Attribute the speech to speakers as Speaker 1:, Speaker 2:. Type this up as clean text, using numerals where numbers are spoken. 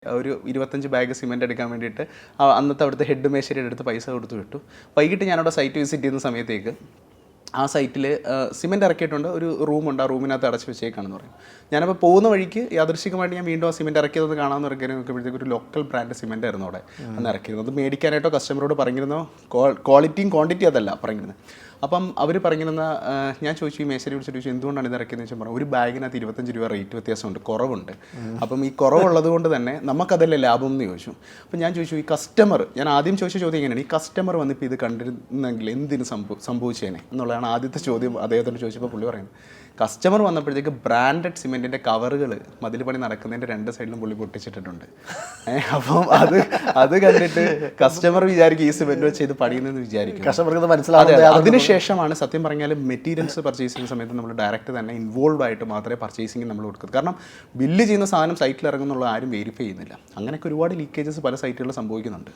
Speaker 1: ഒരു 25 bag cement എടുക്കാൻ വേണ്ടിയിട്ട് അന്നത്തെ അവിടുത്തെ ഹെഡ് മേശരിയുടെ അടുത്ത് പൈസ കൊടുത്ത് വിട്ടു. വൈകിട്ട് ഞാനവിടെ സൈറ്റ് വിസിറ്റ് ചെയ്യുന്ന സമയത്തേക്ക് ആ സൈറ്റിൽ സിമെൻ്റ് ഇറക്കിയിട്ടുണ്ട്, ഒരു റൂമുണ്ട്, ആ റൂമിനകത്ത് അടച്ച് വെച്ചേക്കാണെന്ന് പറയും. ഞാനപ്പോൾ പോകുന്ന വഴിക്ക് യാദൃശികമായിട്ട് ഞാൻ വീണ്ടും ആ സിമെൻ്റ് ഇറക്കിയതെന്ന് കാണാമെന്ന് ഇറക്കി നോക്കുമ്പോഴത്തേക്ക് ഒരു ലോക്കൽ ബ്രാൻഡ് സിമെൻ്റ് ആയിരുന്നു അവിടെ അന്ന് ഇറക്കിയിരുന്നത്. അത് മേടിക്കാനായിട്ടോ കസ്റ്റമറോട് പറഞ്ഞിരുന്നോ, ക്വാളിറ്റിയും ക്വാണ്ടിറ്റി അതല്ല പറഞ്ഞിരുന്നത്. അപ്പം അവർ പറഞ്ഞിരുന്ന ഞാൻ ചോദിച്ചു, ഈ മേശരി വിളിച്ചിട്ട് ചോദിച്ചു എന്തുകൊണ്ടാണ് ഇത് ഇറക്കിയെന്ന് വെച്ചാൽ പറഞ്ഞു, ഒരു ബാഗിനകത്ത് 25 രൂപ റേറ്റ് വ്യത്യാസമുണ്ട്, കുറവുണ്ട്. അപ്പം ഈ കുറവുള്ളത് കൊണ്ട് തന്നെ നമുക്കതല്ലേ ലാഭം എന്ന് ചോദിച്ചു. അപ്പം ഞാൻ ചോദിച്ചു, ഈ കസ്റ്റമർ, ഞാൻ ആദ്യം ചോദിച്ച ചോദ്യം എങ്ങനെയാണ്, ഈ കസ്റ്റമർ വന്നിപ്പോൾ ഇത് കണ്ടിരുന്നെങ്കിൽ എന്തിന് സംഭവിച്ചേനെ എന്നുള്ളതാണ് ആദ്യത്തെ ചോദ്യം. അദ്ദേഹത്തോട് ചോദിച്ചപ്പോൾ പുള്ളി പറയുന്നത്, കസ്റ്റമർ വന്നപ്പോഴത്തേക്ക് ബ്രാൻഡഡ് സിമെൻറ്റിൻ്റെ കവറുകൾ മതിൽ പണി നടക്കുന്നതിൻ്റെ 2 സൈഡിലും പുള്ളി പൊട്ടിച്ചിട്ടിട്ടുണ്ട്. അപ്പം അത് കണ്ടിട്ട് കസ്റ്റമർ വിചാരിക്കും ഈ സിമെൻറ്റ് വെച്ച് ഇത് പണിയുന്നതെന്ന് വിചാരിക്കും.
Speaker 2: കസ്റ്റമർക്ക് മനസ്സിലാവും.
Speaker 1: അതിനുശേഷമാണ് സത്യം പറഞ്ഞാൽ മെറ്റീരിയൽസ് പർച്ചേസ് ചെയ്യുന്ന സമയത്ത് നമ്മൾ ഡയറക്റ്റ് തന്നെ ഇൻവോൾവ് ആയിട്ട് മാത്രമേ പർച്ചേസിങ് നമ്മൾ കൊടുക്കൂ. കാരണം ബില്ല് ചെയ്യുന്ന സാധനം സൈറ്റിൽ ഇറങ്ങുന്നുള്ള ആരും വെരിഫൈ ചെയ്യുന്നില്ല. അങ്ങനെയൊക്കെ ഒരുപാട് ലീക്കേജസ് പല സൈറ്റുകളിൽ സംഭവിക്കുന്നുണ്ട്.